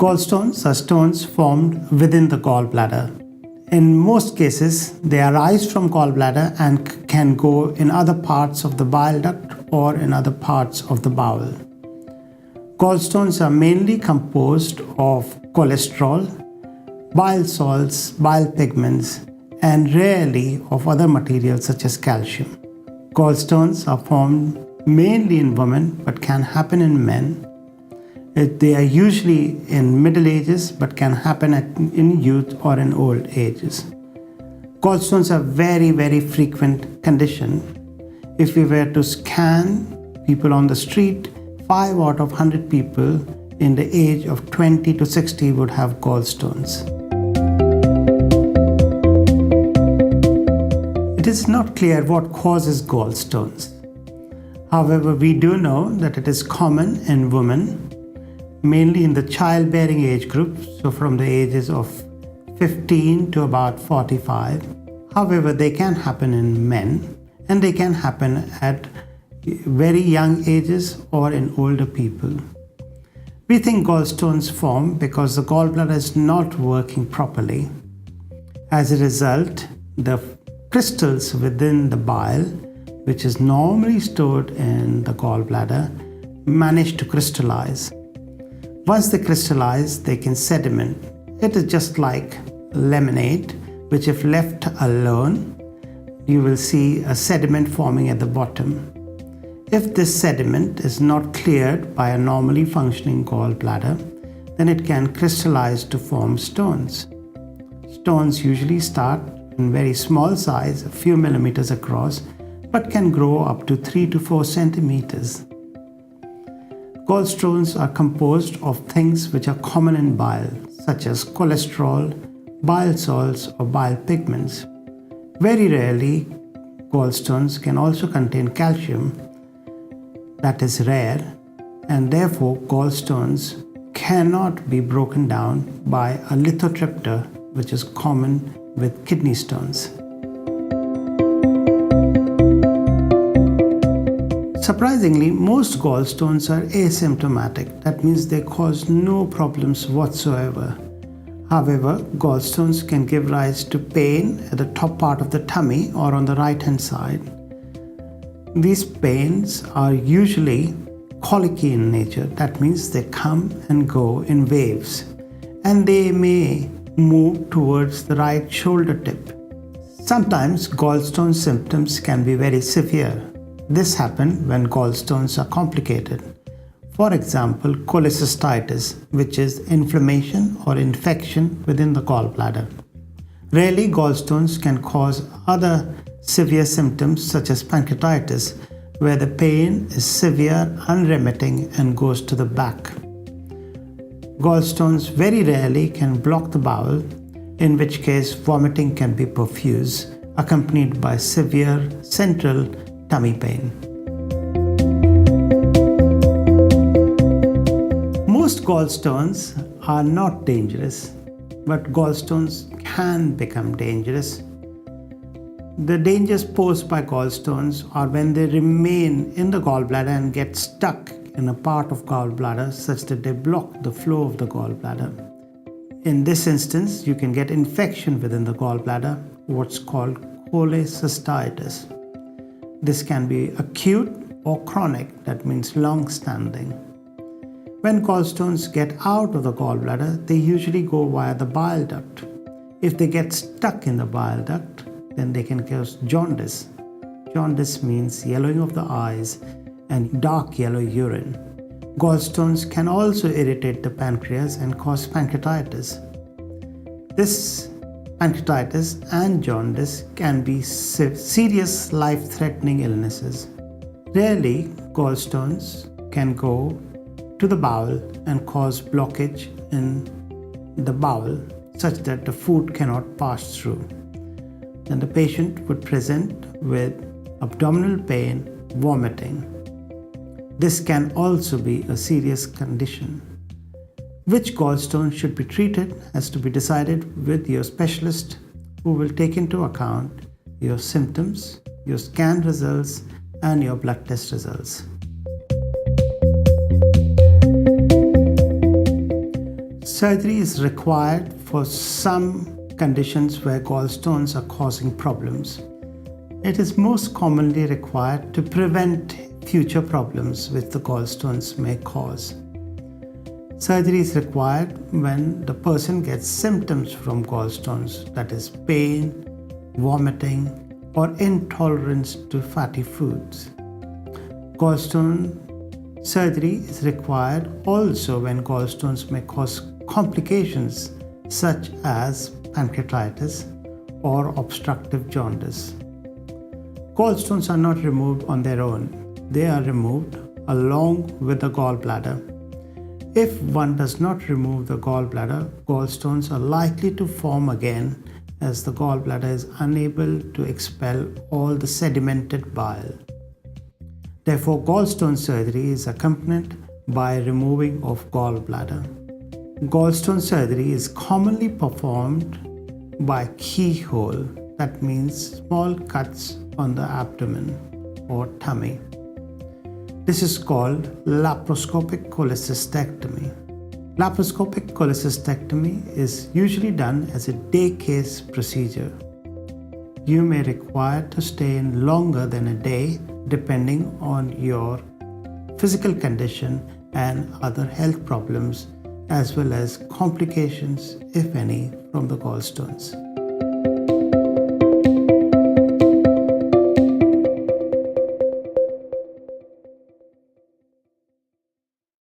Gallstones are stones formed within the gallbladder. In most cases, they arise from gallbladder and can go in other parts of the bile duct or in other parts of the bowel. Gallstones are mainly composed of cholesterol, bile salts, bile pigments, and rarely of other materials such as calcium. Gallstones are formed mainly in women but can happen in men. They are usually in middle ages but can happen in youth or in old ages. Gallstones are very frequent condition. If we were to scan people on the street, 5 out of 100 people in the age of 20 to 60 would have gallstones. It is not clear what causes gallstones. However, we do know that it is common in women, mainly in the childbearing age group, so from the ages of 15 to about 45. However, they can happen in men and they can happen at very young ages or in older people. We think gallstones form because the gallbladder is not working properly. As a result, the crystals within the bile, which is normally stored in the gallbladder, manage to crystallize. Once they crystallize, they can sediment. It is just like lemonade, which if left alone, you will see a sediment forming at the bottom. If this sediment is not cleared by a normally functioning gallbladder, then it can crystallize to form stones. Stones usually start in very small size, a few millimeters across, but can grow up to 3 to 4 centimeters. Gallstones are composed of things which are common in bile, such as cholesterol, bile salts, or bile pigments. Very rarely, gallstones can also contain calcium. That is rare, and therefore gallstones cannot be broken down by a lithotripsy, which is common with kidney stones. Surprisingly, most gallstones are asymptomatic. That means they cause no problems whatsoever. However, gallstones can give rise to pain at the top part of the tummy or on the right-hand side. These pains are usually colicky in nature. That means they come and go in waves, and they may move towards the right shoulder tip. Sometimes gallstone symptoms can be very severe. This happens when gallstones are complicated. For example, cholecystitis, which is inflammation or infection within the gallbladder. Rarely, gallstones can cause other severe symptoms such as pancreatitis, where the pain is severe, unremitting, and goes to the back. Gallstones very rarely can block the bowel, in which case vomiting can be profuse, accompanied by severe central tummy pain. Most gallstones are not dangerous, but gallstones can become dangerous. The dangers posed by gallstones are when they remain in the gallbladder and get stuck in a part of gallbladder such that they block the flow of the gallbladder. In this instance, you can get infection within the gallbladder, what's called cholecystitis. This can be acute or chronic, that means long-standing. When gallstones get out of the gallbladder, they usually go via the bile duct. If they get stuck in the bile duct, then they can cause jaundice. Jaundice means yellowing of the eyes and dark yellow urine. Gallstones can also irritate the pancreas and cause pancreatitis. This pancreatitis and jaundice can be serious life-threatening illnesses. Rarely, gallstones can go to the bowel and cause blockage in the bowel such that the food cannot pass through. Then the patient would present with abdominal pain, vomiting. This can also be a serious condition. Which gallstone should be treated has to be decided with your specialist, who will take into account your symptoms, your scan results, and your blood test results. Surgery is required for some conditions where gallstones are causing problems. It is most commonly required to prevent future problems which the gallstones may cause. Surgery is required when the person gets symptoms from gallstones, that is pain, vomiting, or intolerance to fatty foods. Gallstone surgery is required also when gallstones may cause complications such as pancreatitis or obstructive jaundice. Gallstones are not removed on their own. They are removed along with the gallbladder. If one does not remove the gallbladder, gallstones are likely to form again as the gallbladder is unable to expel all the sedimented bile. Therefore, gallstone surgery is accompanied by removing of gallbladder. Gallstone surgery is commonly performed by keyhole, that means small cuts on the abdomen or tummy. This is called laparoscopic cholecystectomy. Laparoscopic cholecystectomy is usually done as a day case procedure. You may require to stay in longer than a day depending on your physical condition and other health problems, as well as complications, if any, from the gallstones.